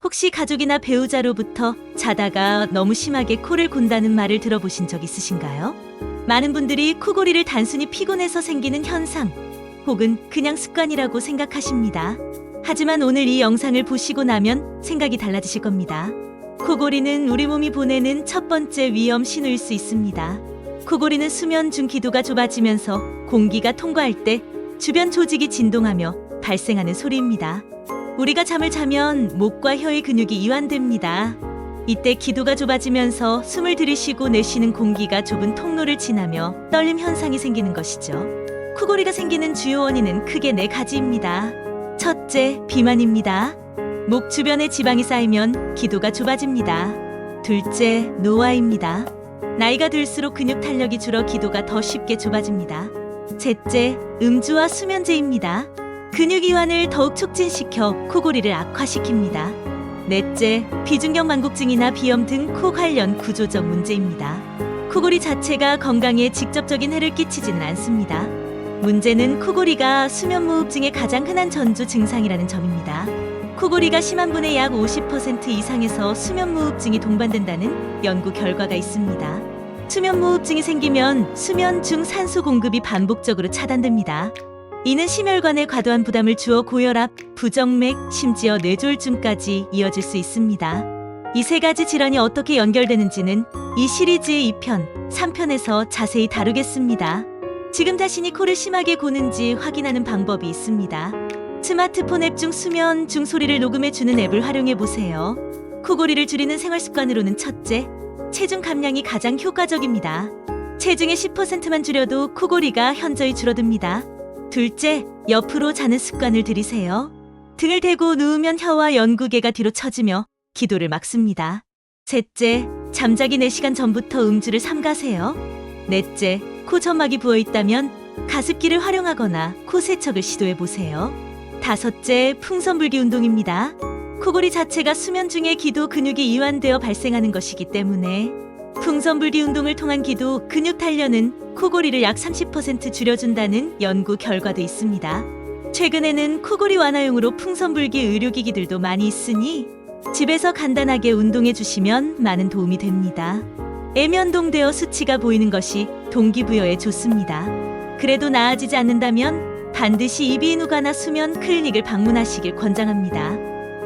혹시 가족이나 배우자로부터 자다가 너무 심하게 코를 곤다는 말을 들어보신 적 있으신가요? 많은 분들이 코골이를 단순히 피곤해서 생기는 현상 혹은 그냥 습관이라고 생각하십니다. 하지만 오늘 이 영상을 보시고 나면 생각이 달라지실 겁니다. 코골이는 우리 몸이 보내는 첫 번째 위험 신호일 수 있습니다. 코골이는 수면 중 기도가 좁아지면서 공기가 통과할 때 주변 조직이 진동하며 발생하는 소리입니다. 우리가 잠을 자면 목과 혀의 근육이 이완됩니다. 이때 기도가 좁아지면서 숨을 들이쉬고 내쉬는 공기가 좁은 통로를 지나며 떨림 현상이 생기는 것이죠. 코골이가 생기는 주요 원인은 크게 4가지입니다. 첫째, 비만입니다. 목 주변에 지방이 쌓이면 기도가 좁아집니다. 둘째, 노화입니다. 나이가 들수록 근육 탄력이 줄어 기도가 더 쉽게 좁아집니다. 셋째, 음주와 수면제입니다. 근육 이완을 더욱 촉진시켜 코골이를 악화시킵니다. 넷째, 비중격 만곡증이나 비염 등 코 관련 구조적 문제입니다. 코골이 자체가 건강에 직접적인 해를 끼치지는 않습니다. 문제는 코골이가 수면무호흡증의 가장 흔한 전조 증상이라는 점입니다. 코골이가 심한 분의 약 50% 이상에서 수면무호흡증이 동반된다는 연구 결과가 있습니다. 수면무호흡증이 생기면 수면 중 산소 공급이 반복적으로 차단됩니다. 이는 심혈관에 과도한 부담을 주어 고혈압, 부정맥, 심지어 뇌졸중까지 이어질 수 있습니다. 이 3가지 질환이 어떻게 연결되는지는 이 시리즈의 2편, 3편에서 자세히 다루겠습니다. 지금 자신이 코를 심하게 고는지 확인하는 방법이 있습니다. 스마트폰 앱 중 수면 중 소리를 녹음해주는 앱을 활용해보세요. 코골이를 줄이는 생활습관으로는 첫째, 체중 감량이 가장 효과적입니다. 체중의 10%만 줄여도 코골이가 현저히 줄어듭니다. 둘째, 옆으로 자는 습관을 들이세요. 등을 대고 누우면 혀와 연구개가 뒤로 처지며 기도를 막습니다. 셋째, 잠자기 4시간 전부터 음주를 삼가세요. 넷째, 코 점막이 부어있다면 가습기를 활용하거나 코 세척을 시도해보세요. 다섯째, 풍선불기 운동입니다. 코골이 자체가 수면 중에 기도 근육이 이완되어 발생하는 것이기 때문에 풍선불기 운동을 통한 기도 근육 단련은 코골이를 약 30% 줄여준다는 연구 결과도 있습니다. 최근에는 코골이 완화용으로 풍선불기 의료기기들도 많이 있으니 집에서 간단하게 운동해 주시면 많은 도움이 됩니다. 애면동되어 수치가 보이는 것이 동기부여에 좋습니다. 그래도 나아지지 않는다면 반드시 이비인후과나 수면 클리닉을 방문하시길 권장합니다.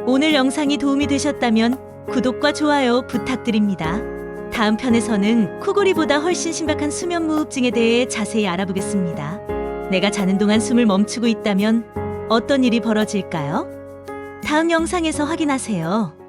오늘 영상이 도움이 되셨다면 구독과 좋아요 부탁드립니다. 다음 편에서는 코골이보다 훨씬 심각한 수면무호흡증에 대해 자세히 알아보겠습니다. 내가 자는 동안 숨을 멈추고 있다면 어떤 일이 벌어질까요? 다음 영상에서 확인하세요.